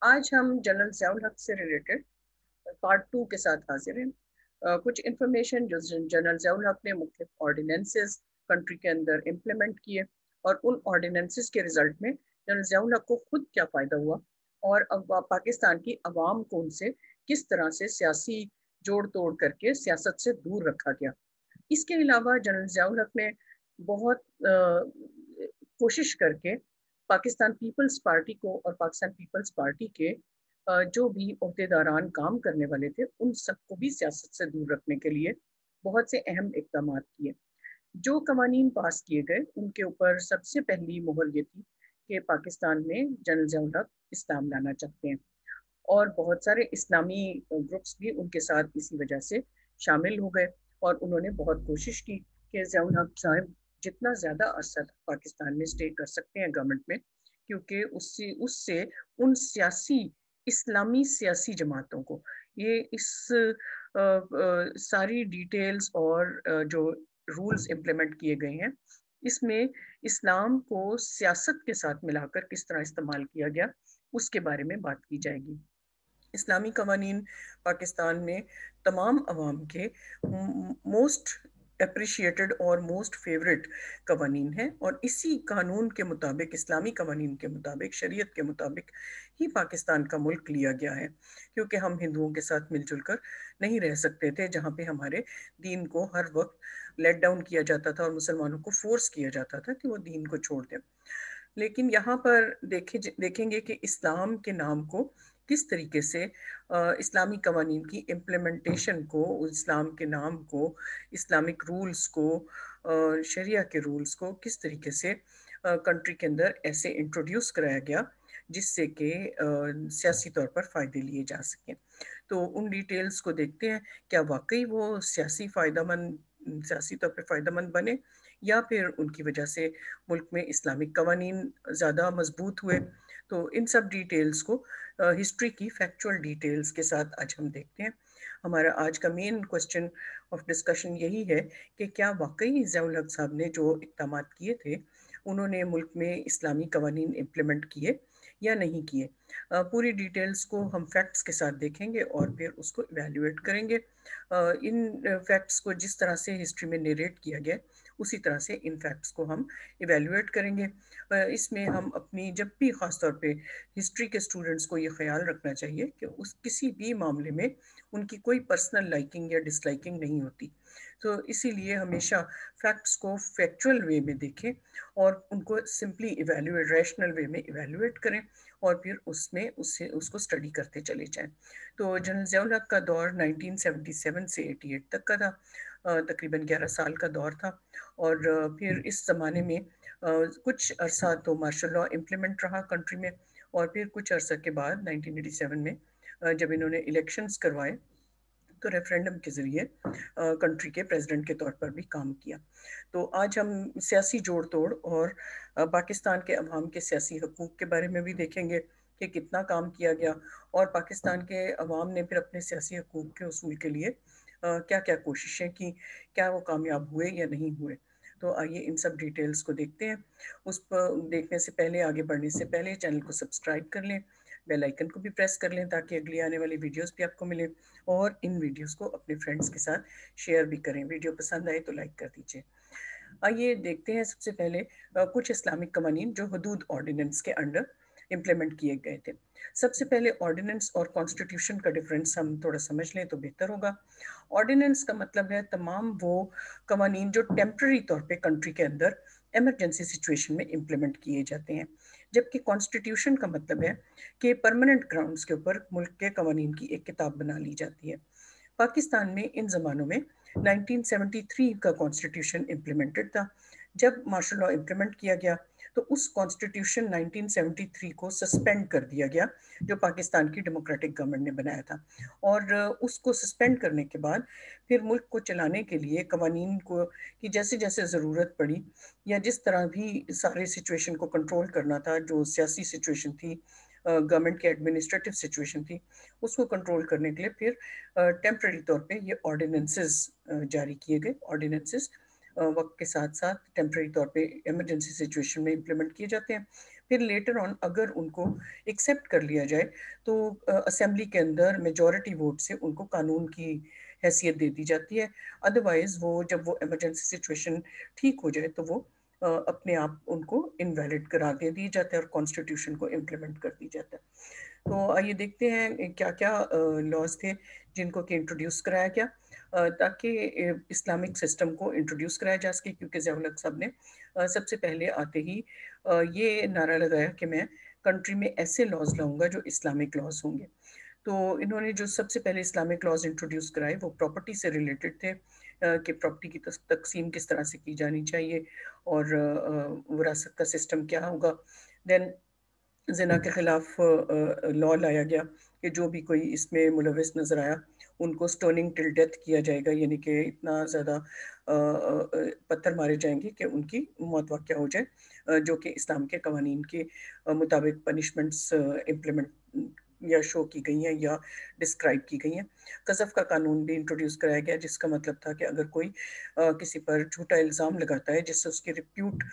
آج ہم جنرل ضیاء الحق سے ریلیٹڈ پارٹ 2 کے ساتھ حاضر ہیں۔ کچھ انفارمیشن جو جنرل ضیاء الحق نے مختلف آرڈیننسز کنٹری کے اندر امپلیمنٹ کیے، اور ان آرڈیننسز کے رزلٹ میں جنرل ضیاء الحق کو خود کیا فائدہ ہوا، اور اب پاکستان کی عوام کو ان سے کس طرح سے سیاسی جوڑ توڑ کر کے سیاست سے دور رکھا گیا۔ اس کے علاوہ جنرل ضیاء الحق نے بہت کوشش کر کے پاکستان پیپلز پارٹی کو اور پاکستان پیپلز پارٹی کے جو بھی عہدیداران کام کرنے والے تھے ان سب کو بھی سیاست سے دور رکھنے کے لیے بہت سے اہم اقدامات کیے۔ جو قوانین پاس کیے گئے ان کے اوپر سب سے پہلی مہر یہ تھی کہ پاکستان میں جنرل ضیاء الحق اسلام لانا چاہتے ہیں، اور بہت سارے اسلامی گروپس بھی ان کے ساتھ اسی وجہ سے شامل ہو گئے، اور انہوں نے بہت کوشش کی کہ ضیاء الحق صاحب جتنا زیادہ عرصہ پاکستان میں اسٹے کر سکتے ہیں گورنمنٹ میں، کیونکہ اس سے ان اسلامی سیاسی جماعتوں کو یہ اس ساری ڈیٹیلز اور جو رولز امپلیمنٹ کیے گئے ہیں اس میں اسلام کو سیاست کے ساتھ ملا کر کس طرح استعمال کیا گیا اس کے بارے میں بات کی جائے گی۔ اسلامی قوانین پاکستان میں تمام عوام کے موسٹ اپریشیٹڈ اور موسٹ فیوریٹ قوانین ہیں، اور اسی قانون کے مطابق، اسلامی قوانین کے مطابق، شریعت کے مطابق ہی پاکستان کا ملک لیا گیا ہے، کیونکہ ہم ہندوؤں کے ساتھ مل جل کر نہیں رہ سکتے تھے، جہاں پہ ہمارے دین کو ہر وقت لیٹ ڈاؤن کیا جاتا تھا اور مسلمانوں کو فورس کیا جاتا تھا کہ وہ دین کو چھوڑ دیں۔ لیکن یہاں پر دیکھیں گے کہ اسلام کے نام کو کس طریقے سے اسلامی قوانین کی امپلیمنٹیشن کو، اسلام کے نام کو، اسلامک رولز کو، شریعہ کے رولز کو کس طریقے سے کنٹری کے اندر ایسے انٹروڈیوس کرایا گیا جس سے کہ سیاسی طور پر فائدے لیے جا سکیں۔ تو ان ڈیٹیلز کو دیکھتے ہیں، کیا واقعی وہ سیاسی طور پر فائدہ مند بنے، یا پھر ان کی وجہ سے ملک میں اسلامک قوانین زیادہ مضبوط ہوئے۔ تو ان سب ڈیٹیلز کو ہسٹری کی فیکچول ڈیٹیلز کے ساتھ آج ہم دیکھتے ہیں۔ ہمارا آج کا مین کوسچن آف ڈسکشن یہی ہے کہ کیا واقعی ضیاء الحق صاحب نے جو اقدامات کیے تھے انہوں نے ملک میں اسلامی قوانین امپلیمنٹ کیے یا نہیں کیے۔ پوری ڈیٹیلز کو ہم فیکٹس کے ساتھ دیکھیں گے اور پھر اس کو ایویلیویٹ کریں گے۔ ان فیکٹس کو جس طرح سے ہسٹری میں نیریٹ کیا گیا اسی طرح سے ان فیکٹس کو ہم ایویلیویٹ کریں گے۔ اس میں ہم اپنی جب بھی خاص طور پہ ہسٹری کے اسٹوڈنٹس کو یہ خیال رکھنا چاہیے کہ کسی بھی معاملے میں ان کی کوئی پرسنل لائکنگ یا ڈس لائکنگ نہیں ہوتی، تو اسی لیے ہمیشہ فیکٹس کو فیکچول وے میں دیکھیں اور ان کو سمپلی ایویلیویٹ، ریشنل وے میں ایویلیویٹ کریں، اور پھر اس کو اسٹڈی کرتے چلے جائیں۔ تو جنرل ضیاء الحق کا دور 1977 سے 88 تک کا تھا، تقریباً 11 سال کا دور تھا، اور پھر اس زمانے میں کچھ عرصہ تو مارشل لاء امپلیمنٹ رہا کنٹری میں، اور پھر کچھ عرصہ کے بعد 1987 میں جب انہوں نے الیکشنز کروائے تو ریفرینڈم کے ذریعے کنٹری کے پریزیڈنٹ کے طور پر بھی کام کیا۔ تو آج ہم سیاسی جوڑ توڑ اور پاکستان کے عوام کے سیاسی حقوق کے بارے میں بھی دیکھیں گے کہ کتنا کام کیا گیا، اور پاکستان کے عوام نے پھر اپنے سیاسی حقوق کے حصول کے لیے کیا کیا کوششیں کی، کیا وہ کامیاب ہوئے یا نہیں ہوئے۔ تو آئیے ان سب ڈیٹیلز کو دیکھتے ہیں۔ اس پر دیکھنے سے پہلے، آگے بڑھنے سے پہلے چینل کو سبسکرائب کر لیں، بیل آئیکن کو بھی پریس کر لیں تاکہ اگلی آنے والی ویڈیوز بھی آپ کو ملیں، اور ان ویڈیوز کو اپنے فرینڈز کے ساتھ شیئر بھی کریں۔ ویڈیو پسند آئے تو لائک کر دیجیے۔ آئیے دیکھتے ہیں سب سے پہلے کچھ اسلامک قوانین جو حدود آرڈیننس کے انڈر امپلیمنٹ کیے گئے تھے۔ سب سے پہلے آرڈیننس اور کانسٹیٹیوشن کا ڈفرینس ہم تھوڑا سمجھ لیں تو بہتر ہوگا۔ آرڈیننس کا مطلب ہے تمام وہ قوانین جو ٹیمپرری طور پہ کنٹری کے اندر ایمرجنسی سچویشن میں امپلیمنٹ کیے جاتے ہیں، جبکہ کانسٹیٹیوشن کا مطلب ہے کہ پرماننٹ گراؤنڈز کے اوپر ملک کے قوانین کی ایک کتاب بنا لی جاتی ہے۔ پاکستان میں ان زمانوں میں 1973 کا کانسٹیٹیوشن امپلیمنٹڈ تھا۔ جب مارشل لاء امپلیمنٹ کیا گیا تو اس کانسٹیٹیوشن 1973 کو سسپینڈ کر دیا گیا جو پاکستان کی ڈیموکریٹک گورنمنٹ نے بنایا تھا، اور اس کو سسپینڈ کرنے کے بعد پھر ملک کو چلانے کے لیے قوانین کو کی جیسے جیسے ضرورت پڑی، یا جس طرح بھی سارے سچویشن کو کنٹرول کرنا تھا، جو سیاسی سچویشن تھی، گورنمنٹ کی ایڈمنسٹریٹو سچویشن تھی، اس کو کنٹرول کرنے کے لیے پھر ٹیمپرری طور پہ یہ آرڈیننسز جاری کیے گئے۔ آرڈیننسز وقت کے ساتھ ساتھ ٹیمپریری طور پہ ایمرجنسی سچویشن میں امپلیمنٹ کیے جاتے ہیں. پھر لیٹر آن اگر ان کو ایکسیپٹ کر لیا جائے تو اسمبلی کے اندر میجورٹی ووٹ سے ان کو قانون کی حیثیت دے دی جاتی ہے. ادروائز وہ جب وہ ایمرجنسی سچویشن ٹھیک ہو جائے تو وہ اپنے آپ ان کو انویلڈ کرا دے دی جاتا ہے اور کانسٹیٹیوشن کو امپلیمنٹ کر دی جاتا ہے. تو آئیے دیکھتے ہیں کیا کیا لاز تھے جن کو کہ انٹروڈیوس کرایا گیا تاکہ اسلامک سسٹم کو انٹروڈیوس کرایا جا سکے. کیونکہ ضیاء الحق صاحب نے سب سے پہلے آتے ہی یہ نعرہ لگایا کہ میں کنٹری میں ایسے لاز لاؤں گا جو اسلامک لاز ہوں گے. تو انہوں نے جو سب سے پہلے اسلامک لاز انٹروڈیوس کرائے وہ پراپرٹی سے ریلیٹڈ تھے کہ پراپرٹی کی تقسیم کس طرح سے کی جانی چاہیے اور وراثت کا سسٹم کیا ہوگا. دین زنا کے خلاف لا لایا گیا کہ جو بھی کوئی اس میں ملوث نظر آیا ان کو سٹوننگ ٹل ڈیتھ کیا جائے گا، یعنی کہ اتنا زیادہ پتھر مارے جائیں گے کہ ان کی موت واقع ہو جائے، جو کہ اسلام کے قوانین کے مطابق پنشمنٹس امپلیمنٹ یا شو کی گئی ہیں یا ڈسکرائب کی گئی ہیں. قذف کا قانون بھی انٹروڈیوس کرایا گیا جس کا مطلب تھا کہ اگر کوئی کسی پر جھوٹا الزام لگاتا ہے جس سے اس کی ریپیوٹ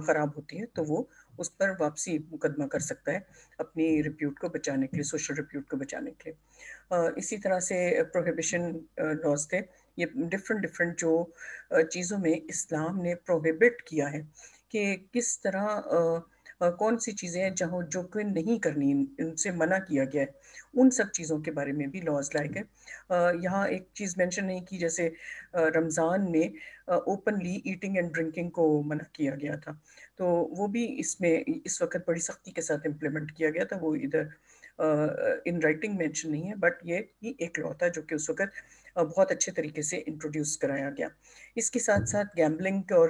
خراب ہوتی ہے تو وہ اس پر واپسی مقدمہ کر سکتا ہے اپنی ریپیوٹ کو بچانے کے لیے، سوشل ریپیوٹ کو بچانے کے لیے. اسی طرح سے پروہیبیشن لاز تھے. یہ ڈفرنٹ جو چیزوں میں اسلام نے پروہیبٹ کیا ہے کہ کس طرح کون سی چیزیں ہیں جہاں جو کہ نہیں کرنی، ان سے منع کیا گیا ہے، ان سب چیزوں کے بارے میں بھی لاز لائے گئے. یہاں ایک چیز مینشن نہیں کی، جیسے رمضان میں اوپنلی ایٹنگ اینڈ ڈرنکنگ کو منع کیا گیا تھا، تو وہ بھی اس میں اس وقت بڑی سختی کے ساتھ امپلیمنٹ کیا گیا تھا. وہ ادھر ان رائٹنگ مینشن نہیں ہے بٹ یہ ہی ایک لا تھا جو کہ اس وقت بہت اچھے طریقے سے انٹروڈیوس کرایا گیا. اس کے ساتھ ساتھ گیمبلنگ اور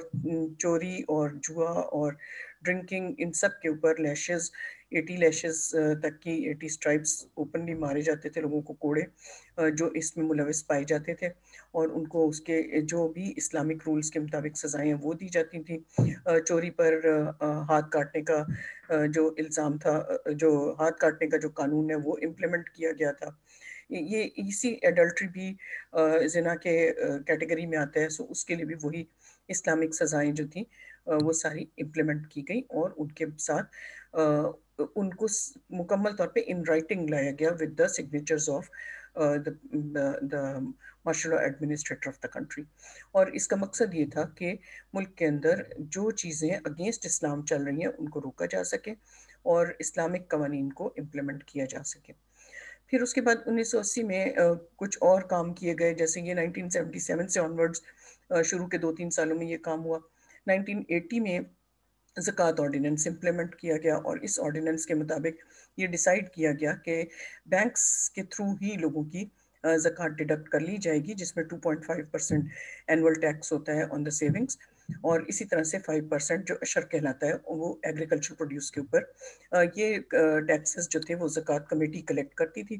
چوری اور جوا اور ڈرنکنگ ان سب کے اوپر لیشز 80 لیشز تک کی 80 اسٹرائپس اوپنلی مارے جاتے تھے لوگوں کو، کوڑے جو اس میں ملوث پائے جاتے تھے، اور ان کو اس کے جو بھی اسلامک رولز کے مطابق سزائیں ہیں وہ دی جاتی تھیں. چوری پر ہاتھ کاٹنے کا جو الزام تھا، جو ہاتھ کاٹنے کا جو قانون ہے وہ امپلیمنٹ کیا گیا تھا. یہ اسی ایڈلٹری بھی زنا کے کیٹیگری میں آتا ہے، سو اس کے لیے بھی وہی اسلامک سزائیں جو تھیں وہ ساری امپلیمنٹ کی گئی اور ان کے ساتھ ان کو مکمل طور پہ ان رائٹنگ لایا گیا with the signatures of the martial law administrator of the country. اور اس کا مقصد یہ تھا کہ ملک کے اندر جو چیزیں اگینسٹ اسلام چل رہی ہیں ان کو روکا جا سکے اور اسلامک قوانین کو امپلیمنٹ کیا جا سکے. پھر اس کے بعد 1980 میں کچھ اور کام کیے گئے، جیسے یہ 1977 سے آنورڈز شروع کے 2-3 سالوں میں یہ کام ہوا. 1980 میں زکوٰۃ آرڈیننس امپلیمنٹ کیا گیا اور اس آرڈیننس کے مطابق یہ ڈیسائیڈ کیا گیا کہ بینکس کے تھرو ہی لوگوں کی زکوٰۃ ڈیڈکٹ کر لی جائے گی، جس میں 2.5% اینول ٹیکس ہوتا ہے آن دا سیونگس، اور اسی طرح سے 5% جو اشر کہلاتا ہے وہ ایگریکلچر پروڈیوس کے اوپر. یہ ٹیکسز جو تھے وہ زکوٰۃ کمیٹی کلیکٹ کرتی تھی.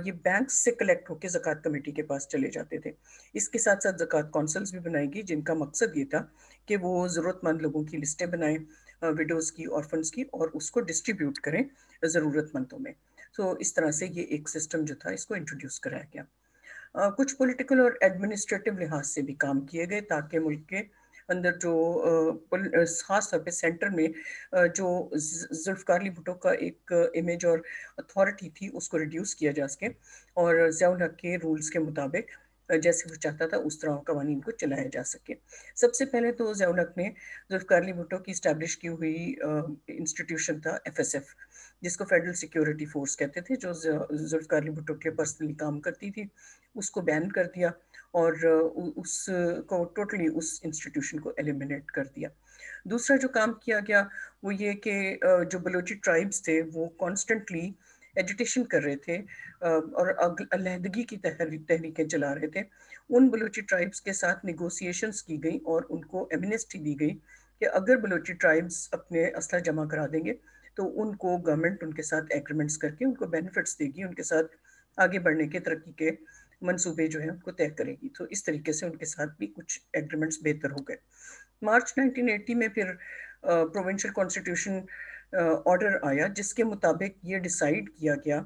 یہ بینکس سے کلیکٹ ہو کے زکوٰۃ کمیٹی کے پاس چلے جاتے تھے. اس کے ساتھ ساتھ زکوٰۃ کونسلز بھی بنائی گئی جن کا مقصد یہ تھا کہ وہ ضرورت مند لوگوں کی لسٹیں بنائیں، ویڈوز کی، آرفنز کی، اور اس کو ڈسٹریبیوٹ کریں ضرورت مندوں میں. تو اس طرح سے یہ ایک سسٹم جو تھا اس کو انٹروڈیوس کرایا گیا. کچھ پولیٹیکل اور ایڈمنسٹریٹو لحاظ سے بھی کام کیے گئے تاکہ ملک کے اندر جو خاص طور پہ سینٹر میں جو ذوالفقار علی بھٹو کا ایک امیج اور اتھارٹی تھی اس کو ریڈیوس کیا جا سکے اور ضیاء الحق کے رولز کے مطابق جیسے وہ چاہتا تھا اس طرح قوانین کو چلایا جا سکے. سب سے پہلے تو ضیاء الحق نے ذوالفقار علی بھٹو کی اسٹیبلش کی ہوئی انسٹیٹیوشن تھا FSF، جس کو فیڈرل سیکیورٹی فورس کہتے تھے، جو ذوالفقار علی بھٹو کے پرسنلی کام کرتی تھی، اس کو بین کر دیا اور اس کو ٹوٹلی اس انسٹیٹیوشن کو ایلیمینیٹ کر دیا. دوسرا جو کام کیا گیا وہ یہ کہ جو بلوچی ٹرائبز تھے وہ کانسٹنٹلی ایجیٹیشن کر رہے تھے اور علیحدگی کی تحریکیں چلا رہے تھے. ان بلوچی ٹرائبز کے ساتھ نیگوسیشنز کی گئی اور ان کو ایمنسٹی دی گئی کہ اگر بلوچی ٹرائبز اپنے اسلحہ جمع کرا دیں گے تو ان کو گورنمنٹ ان کے ساتھ ایگریمنٹس کر کے ان کو بینیفٹس دے گی، ان کے ساتھ آگے بڑھنے کے ترقی کے منصوبے جو ہیں ان کو طے کرے گی. تو اس طریقے سے ان کے ساتھ بھی کچھ ایگریمنٹس بہتر ہو گئے. مارچ 1980 میں پھر پروونشل کانسٹیٹیوشن آرڈر آیا جس کے مطابق یہ ڈیسائیڈ کیا گیا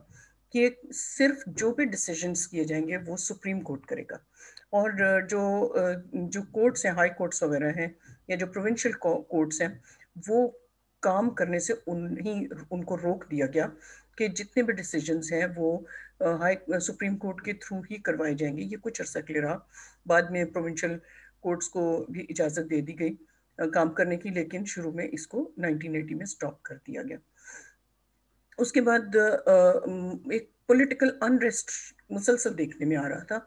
کہ صرف جو بھی ڈیسیجنز کیے جائیں گے وہ سپریم کورٹ کرے گا اور جو کورٹس ہیں، ہائی کورٹس وغیرہ ہیں یا جو پروونشل کورٹس ہیں، وہ کام کرنے سے ان کو روک دیا گیا کہ جتنے بھی ڈیسیجنز ہیں وہ سپریم کورٹ کے تھرو ہی کروائے جائیں گے۔ یہ کچھ عرصہ کے لیے رہا، بعد میں پروونشل کورٹس کو بھی اجازت دے دی گئی کام کرنے کی، لیکن شروع میں اس کو 1980 میں سٹاپ کر دیا گیا۔ اس کے بعد ایک پولیٹیکل انریسٹ مسلسل دیکھنے میں آ رہا تھا،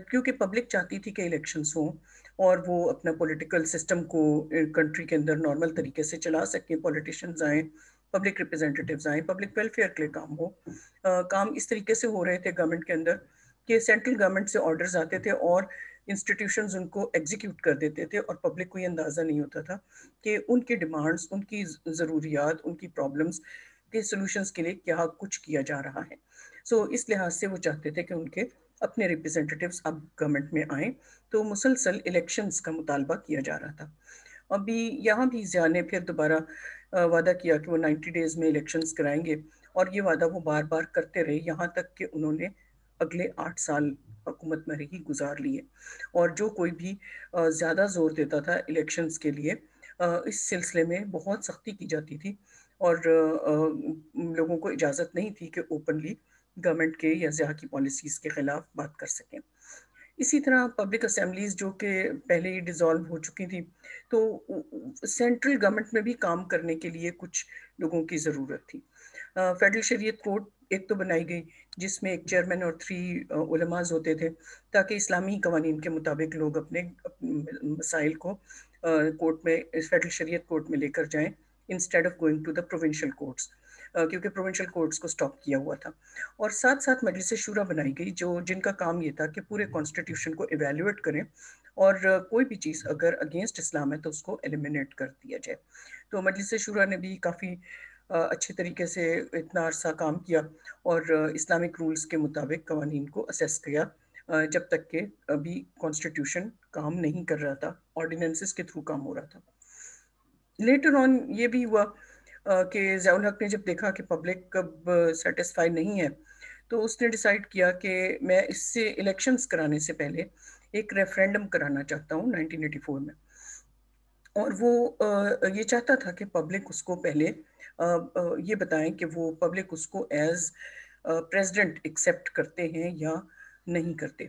کیونکہ پبلک چاہتی تھی کہ الیکشنز ہوں اور وہ اپنا پولیٹیکل سسٹم کو کنٹری کے اندر نارمل طریقے سے چلا سکیں، پولیٹیشنز آئیں، پبلک ریپرزینٹیٹیوز آئیں، پبلک ویلفیئر کے لیے کام ہو۔ کام اس طریقے سے ہو رہے تھے گورنمنٹ کے اندر کہ سینٹرل گورنمنٹ سے آرڈرز آتے تھے اور انسٹیٹیوشنز ان کو ایگزیکیوٹ کر دیتے تھے، اور پبلک کو یہ اندازہ نہیں ہوتا تھا کہ ان کی ڈیمانڈز، ان کی ضروریات، ان کی پرابلمز کے سلوشنز کے لیے کیا کچھ کیا جا رہا ہے۔ اس لحاظ سے وہ چاہتے تھے کہ ان کے اپنے ریپرزینٹیٹیوز اب گورنمنٹ میں آئیں، تو مسلسل الیکشنز کا مطالبہ کیا جا رہا تھا۔ ابھی یہاں بھی ضیاء نے پھر دوبارہ وعدہ کیا کہ وہ 90 ڈیز میں الیکشنز کرائیں گے، اور یہ وعدہ وہ بار بار کرتے رہے، یہاں تک کہ انہوں نے اگلے 8 سال حکومت میں رہی گزار لیے، اور جو کوئی بھی زیادہ زور دیتا تھا الیکشنز کے لیے، اس سلسلے میں بہت سختی کی جاتی تھی، اور لوگوں کو اجازت نہیں تھی کہ اوپنلی گورنمنٹ کے یا ضیاء کی پالیسیز کے خلاف بات کر سکیں۔ اسی طرح پبلک اسمبلیز جو کہ پہلے ہی ڈیزالو ہو چکی تھی، تو سینٹرل گورنمنٹ میں بھی کام کرنے کے لیے کچھ لوگوں کی ضرورت تھی۔ فیڈرل شریعت کورٹ ایک تو بنائی گئی، جس میں ایک چیئرمین اور 3 علماء ہوتے تھے، تاکہ اسلامی قوانین کے مطابق لوگ اپنے مسائل کو کورٹ میں، فیڈرل شریعت کورٹ میں لے کر جائیں، instead of going to the provincial courts, کیونکہ پروونشل کورٹس کو سٹاپ کیا ہوا تھا۔ اور ساتھ ساتھ مجلس شورا بنائی گئی، جن کا کام یہ تھا کہ پورے کانسٹیٹیوشن کو ایویلویٹ کریں، اور کوئی بھی چیز اگر اگینسٹ اسلام ہے تو اس کو ایلیمینیٹ کر دیا جائے۔ تو مجلس شورا نے بھی کافی اچھے طریقے سے اتنا عرصہ کام کیا، اور اسلامک رولز کے مطابق قوانین کو اسیس کیا، جب تک کہ ابھی کانسٹیٹیوشن کام نہیں کر رہا تھا، آرڈیننسز کے تھرو کام ہو رہا تھا۔ لیٹر آن یہ بھی ہوا کہ ضیاء الحق نے جب دیکھا کہ پبلک اب سیٹسفائی نہیں ہے، تو اس نے ڈیسائیڈ کیا کہ میں اس سے الیکشنز کرانے سے پہلے ایک ریفرینڈم کرانا چاہتا ہوں 1984 میں، اور وہ یہ چاہتا تھا کہ پبلک اس کو پہلے یہ بتائیں کہ وہ پبلک اس کو ایز پریزیڈنٹ ایکسیپٹ کرتے ہیں یا نہیں کرتے۔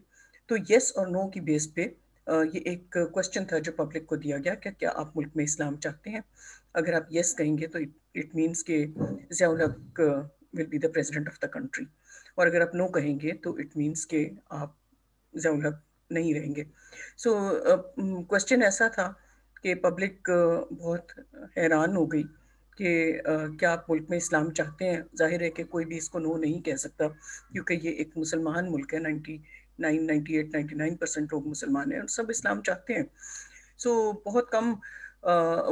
تو یس اور نو کی بیس پہ یہ ایک کوشچن تھا جو پبلک کو دیا گیا کہ کیا آپ ملک میں اسلام چاہتے ہیں؟ اگر آپ یس کہیں گے تو اٹ مینس کہ Zia ul-Haq will be the president of the country, اور اگر آپ نو کہیں گے تو اٹ مینس کہ آپ ضیاء الحق نہیں رہیں گے۔ کوشچن ایسا تھا کہ پبلک بہت حیران ہو گئی کہ کیا آپ ملک میں اسلام چاہتے ہیں؟ ظاہر ہے کہ کوئی بھی اس کو نو نہیں کہہ سکتا، کیونکہ یہ ایک مسلمان ملک ہے، 99% لوگ مسلمان ہیں اور سب اسلام چاہتے ہیں۔ بہت کم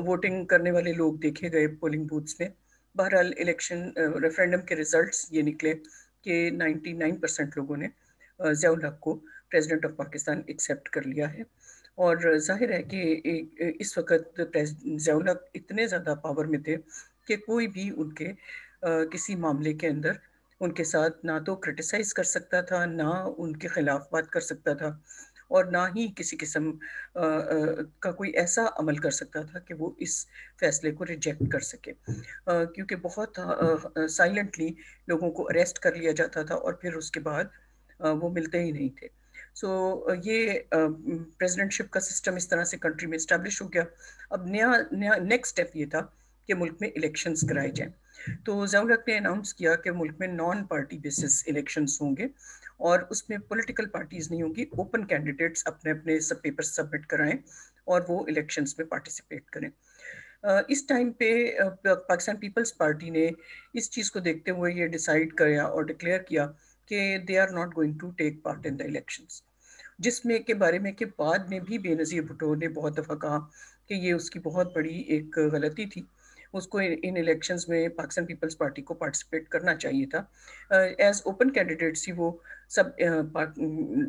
ووٹنگ کرنے والے لوگ دیکھے گئے پولنگ بوتھس میں۔ بہرحال الیکشن ریفرینڈم کے ریزلٹس یہ نکلے کہ 99% لوگوں نے ضیاء الحق کو پریزیڈنٹ آف پاکستان ایکسیپٹ کر لیا ہے، اور ظاہر ہے کہ اس وقت ضیاء الحق اتنے زیادہ پاور میں تھے کہ کوئی بھی ان کے کسی معاملے کے اندر ان کے ساتھ نہ تو کرٹیسائز کر سکتا تھا، نہ ان کے خلاف بات کر سکتا تھا، اور نہ ہی کسی قسم کا کوئی ایسا عمل کر سکتا تھا کہ وہ اس فیصلے کو ریجیکٹ کر سکے، کیونکہ بہت سائلنٹلی لوگوں کو اریسٹ کر لیا جاتا تھا اور پھر اس کے بعد وہ ملتے ہی نہیں تھے۔ یہ پریزیڈنٹ شپ کا سسٹم اس طرح سے کنٹری میں اسٹیبلش ہو گیا۔ اب نیکسٹ اسٹیپ یہ تھا کہ ملک میں الیکشنز کرائے جائیں۔ تو ضیاء الحق نے اناؤنس کیا کہ ملک میں نان پارٹی بیسس الیکشنز ہوں گے، اور اس میں پولیٹیکل پارٹیز نہیں ہوں گی، اوپن کینڈیڈیٹس اپنے اپنے سب پیپر سبمٹ کرائیں اور وہ الیکشنز میں پارٹیسپیٹ کریں۔ اس ٹائم پہ پاکستان پیپلز پارٹی نے اس چیز کو دیکھتے ہوئے یہ ڈیسائیڈ کیا اور ڈکلیئر کیا کہ they are not going to take part in the elections, جس میں کے بارے میں کہ بعد میں بھی بے نظیر بھٹو نے بہت دفعہ کہا کہ یہ اس کی بہت بڑی ایک غلطی تھی، اس کو ان الیکشنز میں پاکستان پیپلز پارٹی کو پارٹیسپیٹ کرنا چاہیے تھا۔ ایز اوپن کینڈیڈیٹس ہی وہ سب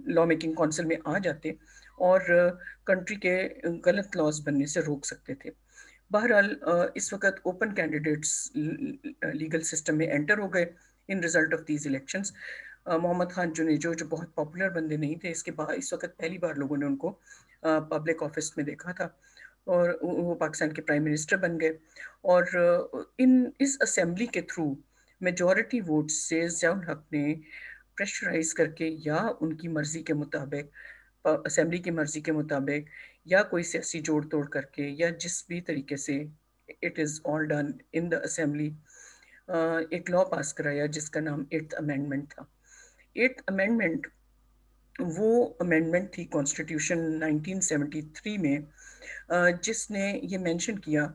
لا میکنگ کونسل میں آ جاتے اور کنٹری کے غلط لاز بننے سے روک سکتے تھے۔ بہرحال اس وقت اوپن کینڈیڈیٹس لیگل سسٹم میں انٹر ہو گئے in result of these elections. Muhammad Khan Junejo جو بہت پاپولر بندے نہیں تھے، اس کے بعد اس وقت پہلی بار لوگوں نے ان کو پبلک آفس میں دیکھا تھا، اور وہ پاکستان کے پرائم منسٹر بن گئے. اور اس اسمبلی کے تھرو میجورٹی ووٹ سے ضیاء الحق نے پریشرائز کر کے یا ان کی مرضی کے مطابق، اسمبلی کی مرضی کے مطابق، یا کوئی سیاسی جوڑ توڑ کر کے، یا جس بھی طریقے سے it is all done in the assembly, ایک لا پاس کرایا جس کا نام ایٹھ امینڈمنٹ تھا. ایٹھ امینڈمنٹ وہ امینڈمنٹ تھی کانسٹیٹیوشن 1973 میں، جس نے یہ مینشن کیا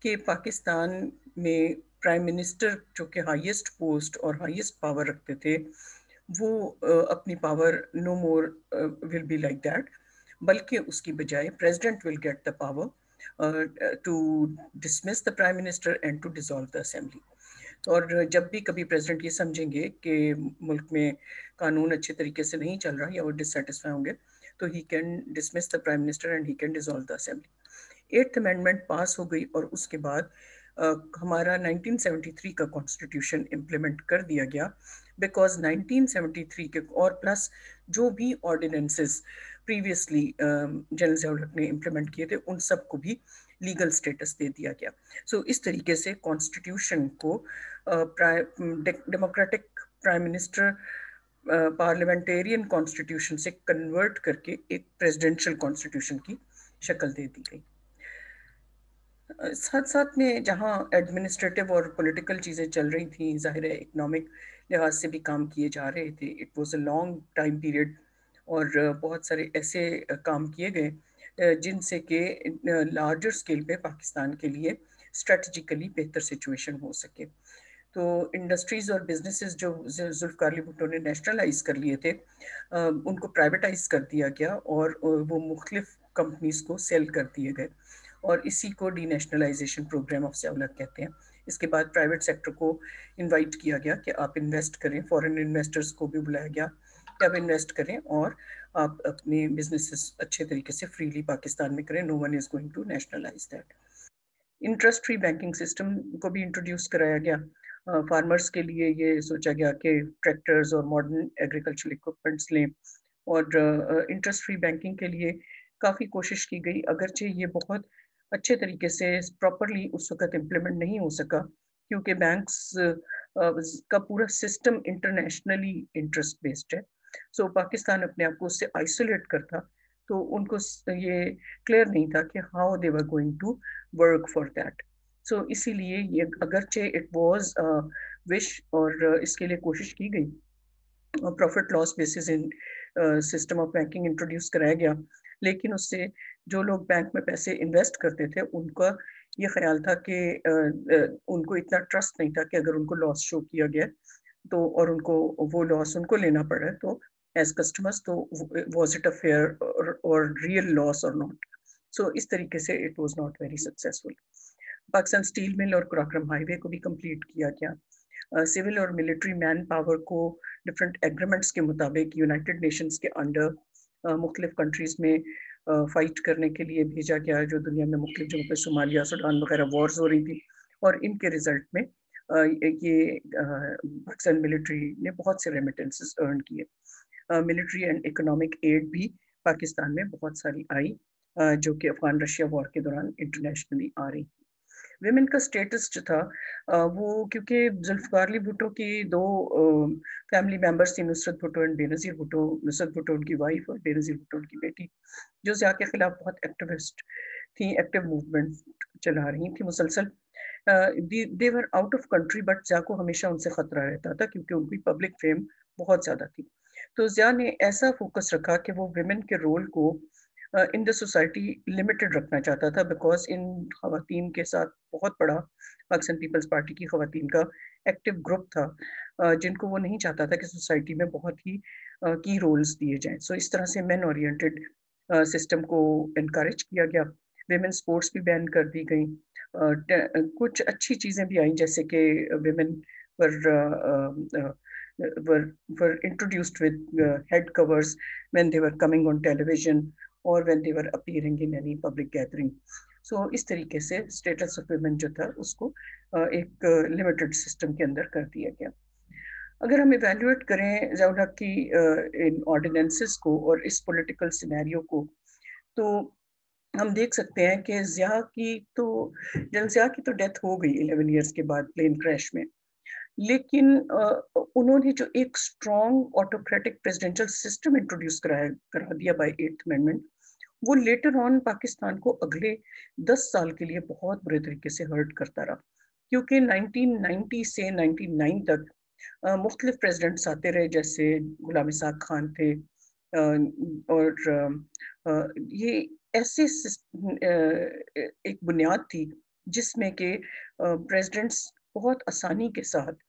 کہ پاکستان میں پرائم منسٹر جو کہ ہائیسٹ پوسٹ اور ہائیسٹ پاور رکھتے تھے، وہ اپنی power no more will be like that, بلکہ اس کی بجائے president will get the power to dismiss the prime minister and to dissolve the assembly. اور جب بھی کبھی پریزیڈنٹ یہ سمجھیں گے کہ ملک میں قانون اچھے طریقے سے نہیں چل رہا یا وہ ڈسسیٹسفائی ہوں گے، تو he can dismiss the prime minister and he can dissolve the assembly. Eighth amendment pass ہو گئی، اور اس کے بعد ہمارا 1973 کا کانسٹیٹیوشن امپلیمنٹ کر دیا گیا، بیکاز 1973 کے اور پلس جو بھی آرڈیننسز پریویسلی جنرل ضیاء الحق نے امپلیمنٹ کیے تھے، ان سب کو بھی لیگل سٹیٹس دے دیا گیا. سو اس طریقے سے کانسٹیٹیوشن کو democratic prime minister parliamentarian constitution سے کنورٹ کر کے ایک پریزیڈنشل کانسٹیٹیوشن کی شکل دے دی گئی. ساتھ ساتھ میں جہاں ایڈمنسٹریٹو اور پولیٹیکل چیزیں چل رہی تھیں، ظاہر ہے اکنامک لحاظ سے بھی کام کیے جا رہے تھے. It was a long time period, اور بہت سارے ایسے کام کیے گئے جن سے کہ لارجر اسکیل پہ پاکستان کے لیے اسٹریٹجیکلی بہتر سچویشن ہو سکے. تو انڈسٹریز اور بزنسز جو ذوالفقار علی بھٹو نے نیشنلائز کر لیے تھے، ان کو پرائیویٹائز کر دیا گیا، اور وہ مختلف کمپنیز کو سیل کر دیے گئے، اور اسی کو denationalisation programme of Zia ul-Haq کہتے ہیں. اس کے بعد پرائیویٹ سیکٹر کو انوائٹ کیا گیا کہ آپ انویسٹ کریں، فورن انویسٹرز کو بھی بلایا گیا کہ آپ انویسٹ کریں، اور آپ اپنے بزنسز اچھے طریقے سے فریلی پاکستان میں کریں. No one is going to nationalize that. Interest free banking system کو بھی انٹروڈیوس کرایا گیا. فارمرز کے لیے یہ سوچا گیا کہ ٹریکٹرز اور ماڈرن ایگریکلچرل اکوپمنٹس لیں، اور انٹرسٹ فری بینکنگ کے لیے کافی کوشش کی گئی، اگرچہ یہ بہت اچھے طریقے سے پراپرلی اس وقت امپلیمنٹ نہیں ہو سکا، کیونکہ بینکس کا پورا سسٹم انٹرنیشنلی انٹرسٹ بیسڈ ہے. سو پاکستان اپنے آپ کو اس سے آئسولیٹ کرتا، تو ان کو یہ کلیئر نہیں تھا کہ how they were going to work for that. So اسی لیے یہ اگرچہ اٹ واز وش، اور اس کے لیے کوشش کی گئی، profit loss basis in system of banking introduce کرایا گیا، لیکن اس سے جو لوگ بینک میں پیسے انویسٹ کرتے تھے ان کا یہ خیال تھا کہ ان کو اتنا ٹرسٹ نہیں تھا کہ اگر ان کو لاس شو کیا گیا تو، اور ان کو وہ لاس ان کو لینا پڑا تو ایز کسٹمرز، تو was it a fair or real loss or not. So اس طریقے سے it was not very successful. Pakistan steel mill اور کراکرم ہائی وے کو بھی کمپلیٹ کیا گیا. سول اور ملٹری مین پاور کو ڈفرینٹ ایگریمنٹس کے مطابق یونائٹڈ نیشنز کے انڈر مختلف کنٹریز میں فائٹ کرنے کے لیے بھیجا گیا، جو دنیا میں مختلف جگہوں پہ صومالیہ، سوڈان وغیرہ وارز ہو رہی تھی، اور ان کے ریزلٹ میں یہ پاکستان ملٹری نے بہت سے ریمیٹنسز ارن کیے. ملٹری اینڈ اکنامک ایڈ بھی پاکستان میں بہت ساری آئی، جو کہ افغان رشیا وار کے دوران انٹرنیشنلی آ رہی تھی. ویمن کا سٹیٹس جو تھا وہ، کیونکہ ذوالفقار علی بھٹو کی دو فیملی ممبرس تھیں، نصرت بھٹو اینڈ بے نظیر بھٹو. نصرت بھٹو ان کی وائف اور بے نظیر بھٹو ان کی بیٹی، جو ضیاء کے خلاف بہت ایکٹیوسٹ تھیں، ایکٹیو موومنٹ چلا رہی تھیں مسلسل. They were out of country, but Zia کو ہمیشہ ان سے خطرہ رہتا تھا کیونکہ ان کی پبلک فیم بہت زیادہ تھی. تو ضیاء نے ایسا فوکس رکھا کہ وہ ویمن کے رول کو ان دا سوسائٹی لمیٹڈ رکھنا چاہتا تھا، بیکاز ان خواتین کے ساتھ بہت بڑا پاکستان پیپلز پارٹی کی خواتین کا ایکٹیو گروپ تھا، جن کو وہ نہیں چاہتا تھا کہ سوسائٹی میں بہت ہی کی رولز دیے جائیں. سو اس طرح سے مین اورینٹڈ سسٹم کو انکریج کیا گیا. ویمن سپورٹس بھی بین کر دی گئیں. کچھ اچھی چیزیں بھی آئیں، جیسے کہ women were introduced with head covers when they were coming on television or when they were appearing in any public gathering. So اس طریقے سے اسٹیٹس آف ویمن جو تھا اس کو ایک لمیٹڈ سسٹم کے اندر کر دیا گیا. اگر ہم ایویلویٹ کریں ضیاء الحق کی ان آرڈیننسز کو اور اس پولیٹیکل سینیریو کو، تو ہم دیکھ سکتے ہیں کہ جنرل ضیاء کی تو ڈیتھ ہو گئی 11 ایئرس کے بعد پلین کریش میں، لیکن انہوں نے جو ایک strong autocratic presidential system introduce کرا دیا بائی 8th امینڈمنٹ، وہ لیٹر آن پاکستان کو اگلے 10 سال کے لیے بہت برے طریقے سے ہرٹ کرتا رہا، کیونکہ 1990 سے 99 تک مختلف پریزیڈنٹس آتے رہے، جیسے غلام اسحاق خان تھے، اور یہ ایسے ایک بنیاد تھی جس میں کہ پریزیڈنٹس بہت آسانی کے ساتھ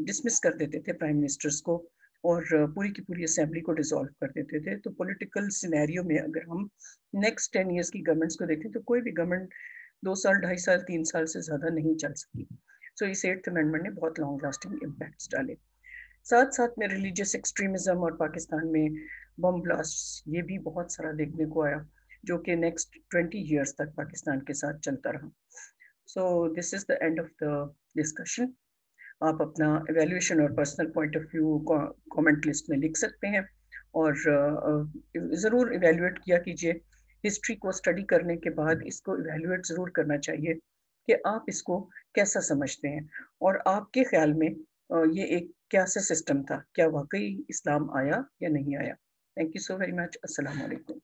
ڈسمس کر دیتے تھے پرائم منسٹرز کو، اور پوری کی پوری اسمبلی کو ڈیزالو کر دیتے تھے۔ تو پولیٹیکل سینیریو میں اگر ہم نیکسٹ 10 ایئرس کی گورنمنٹس کو دیکھیں تو کوئی بھی گورنمنٹ 2 سال 2.5 سال 3 سال سے زیادہ نہیں چل سکی۔ سو اس 8th امینڈمنٹ نے بہت لانگ لاسٹنگ امپیکٹس ڈالے۔ ساتھ ساتھ میں ریلیجیس ایکسٹریمزم اور پاکستان میں بم بلاسٹ، یہ بھی بہت سارا دیکھنے کو آیا، جو کہ نیکسٹ 20 ایئرس تک پاکستان کے ساتھ چلتا رہا۔ So this is the end of the discussion. آپ اپنا ایویلویشن اور personal point of view comment list میں لکھ سکتے ہیں، اور ضرور ایویلویٹ کیا کیجیے۔ ہسٹری کو اسٹڈی کرنے کے بعد اس کو ایویلویٹ ضرور کرنا چاہیے کہ آپ اس کو کیسا سمجھتے ہیں، اور آپ کے خیال میں یہ ایک کیسا سسٹم تھا، کیا واقعی اسلام آیا یا نہیں آیا۔ Thank you so very much. السلام علیکم۔